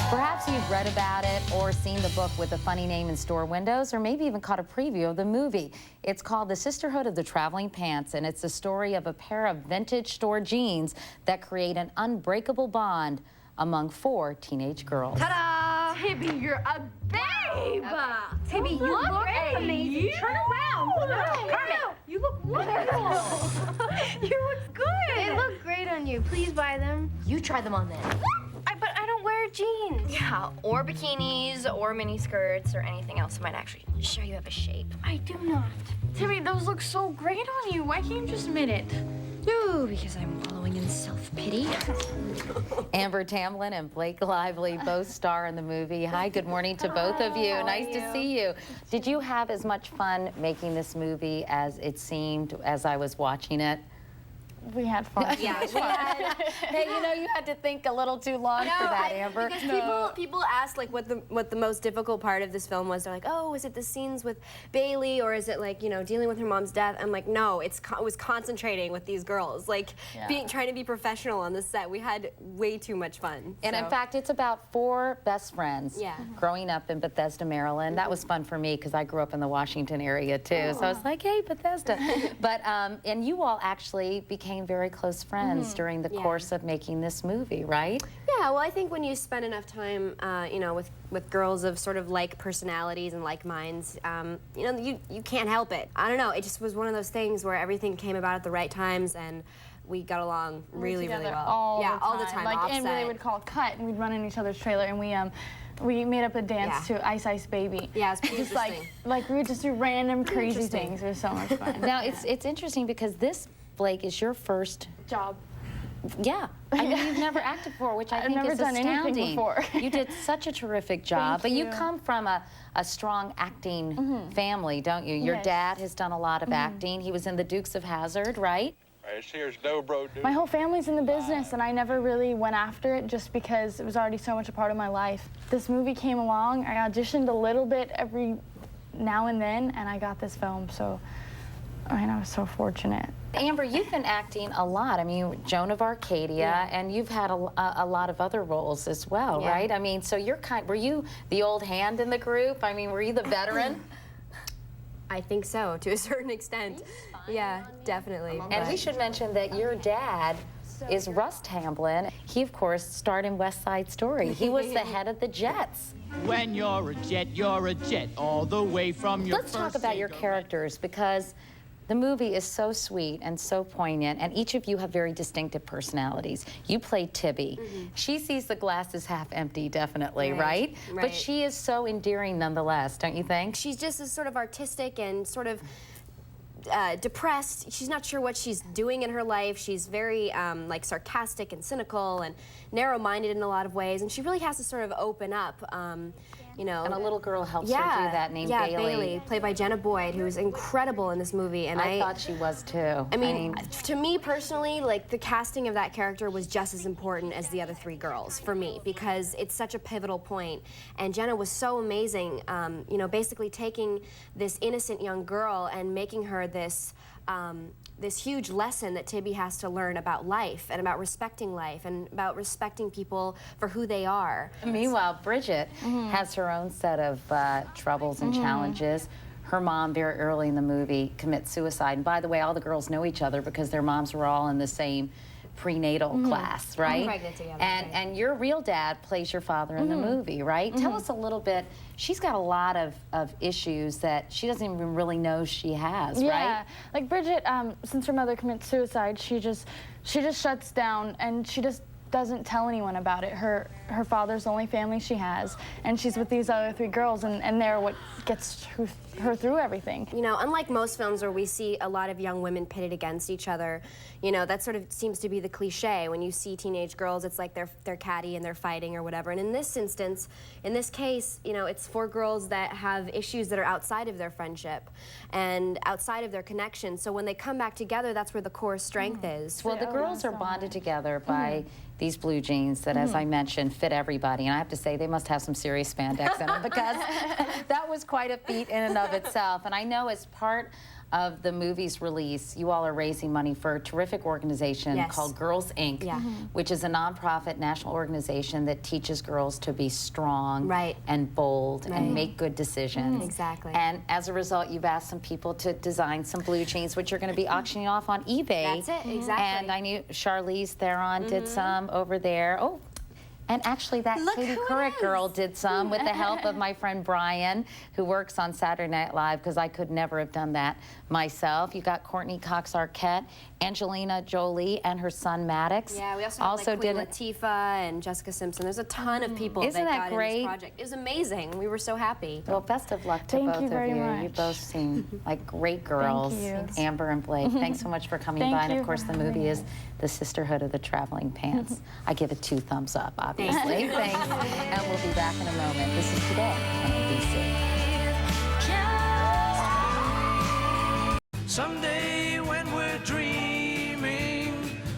Perhaps you've read about it or seen the book with a funny name in store windows, or maybe even caught a preview of the movie. It's called The Sisterhood of the Traveling Pants, and it's the story of a pair of vintage store jeans that create an unbreakable bond among 4 teenage girls. Ta-da! Tibby, you're a babe! Tibby, you look amazing. Turn around. Kermit, you look wonderful. You look good. They look great on you. Please buy them. You try them on then. But I don't wear jeans. Yeah, or bikinis, or mini skirts, or anything else that might actually show you have a shape. I do not. Tibby, those look so great on you. Why can't you just admit it? No, because I'm wallowing in self-pity. Amber Tamblyn and Blake Lively both star in the movie. Hi, good morning to both of you. Nice to see you. Did you have as much fun making this movie as it seemed as I was watching it? We had fun. Yeah, we had. Hey, you know, you had to think a little too long for that, Amber. Because people ask like what the most difficult part of this film was. They're like, oh, is it the scenes with Bailey, or is it like, you know, dealing with her mom's death? I'm like, no, it was concentrating with these girls, like trying to be professional on the set. We had way too much fun. And in fact, it's about 4 best friends growing up in Bethesda, Maryland. That was fun for me because I grew up in the Washington area too. So I was like, hey, Bethesda. But and you all actually became very close friends during the course of making this movie, right? Yeah, well, I think when you spend enough time, you know, with girls of sort of like personalities and like minds, you know, you can't help it. I don't know, it just was one of those things where everything came about at the right times, and we got along really, really well. All the time. Like Amber, they would call cut, and we'd run in each other's trailer, and we made up a dance to Ice Ice Baby. Yeah, it's pretty just interesting. like we would just do random crazy things. It was so much fun. Now it's interesting because this, Blake, is your first job. Yeah, I mean, you've never acted before, which I think never is done astounding. anything before. You did such a terrific job, but you come from a strong acting family, don't you? Your dad has done a lot of acting. He was in the Dukes of Hazzard, right? Here's Dobro. My whole family's in the business, and I never really went after it just because it was already so much a part of my life. This movie came along, I auditioned a little bit every now and then, and I got this film, so I mean, I was so fortunate. Amber, you've been acting a lot. I mean, Joan of Arcadia, and you've had a lot of other roles as well, right? I mean, so were you the old hand in the group? I mean, were you the veteran? I think so, to a certain extent. Yeah, definitely. And we should mention that your dad is Russ Tamblyn. He, of course, starred in West Side Story. He was the head of the Jets. When you're a jet all the way from your Let's talk about your characters, because the movie is so sweet and so poignant, and each of you have very distinctive personalities. You play Tibby. She sees the glass as half empty, definitely, right? But she is so endearing nonetheless, don't you think? She's just as sort of artistic and sort of depressed. She's not sure what she's doing in her life. She's very like sarcastic and cynical and narrow-minded in a lot of ways, and she really has to sort of open up. You know, and a little girl helps her do that named Bailey, played by Jenna Boyd, who is incredible in this movie. And I thought she was too. I mean, to me personally, like the casting of that character was just as important as the other 3 girls for me, because it's such a pivotal point. And Jenna was so amazing. You know, basically taking this innocent young girl and making her this this huge lesson that Tibby has to learn about life and about respecting life and about respecting people for who they are. Meanwhile, Bridget has her own set of troubles and challenges. Her mom, very early in the movie, commits suicide. And by the way, all the girls know each other because their moms were all in the same prenatal class, right? Pregnant together, and your real dad plays your father in the movie, right? Tell us a little bit. She's got a lot of issues that she doesn't even really know she has, right? Yeah, like Bridget, since her mother commits suicide, she just shuts down, and she just doesn't tell anyone about it. Her father's the only family she has, and she's with these other 3 girls, and they're what gets her through everything. You know, unlike most films where we see a lot of young women pitted against each other, you know, that sort of seems to be the cliche. When you see teenage girls, it's like they're catty and they're fighting or whatever. And in this instance, in this case, you know, it's 4 girls that have issues that are outside of their friendship and outside of their connection. So when they come back together, that's where the core strength is. Well, the girls are bonded together by these blue jeans that, as I mentioned, fit everybody. And I have to say, they must have some serious spandex in them, because that was quite a feat in and of itself. And I know as part of the movie's release, you all are raising money for a terrific organization Yes. called Girls Inc., which is a nonprofit national organization that teaches girls to be strong and bold and make good decisions. Exactly. And as a result, you've asked some people to design some blue jeans, which you're going to be auctioning off on eBay. That's it, exactly. And I knew Charlize Theron did some over there. Oh, and actually that Katie Couric girl did some with the help of my friend Brian, who works on Saturday Night Live, because I could never have done that myself. You got Courtney Cox Arquette, Angelina Jolie, and her son Maddox. Yeah, we also have like Queen Latifah and Jessica Simpson. There's a ton of people that got in this project. It was amazing. We were so happy. Well, best of luck to both of you. You both seem like great girls. Amber and Blake, thanks so much for coming by. And of course, the movie is The Sisterhood of the Traveling Pants. I give it 2 thumbs up, obviously. Thanks. And we'll be back in a moment. This is Today on ABC. Someday when we're dreaming,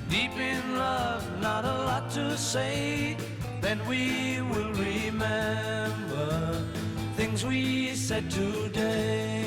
deep in love, not a lot to say, then we will remember things we said today.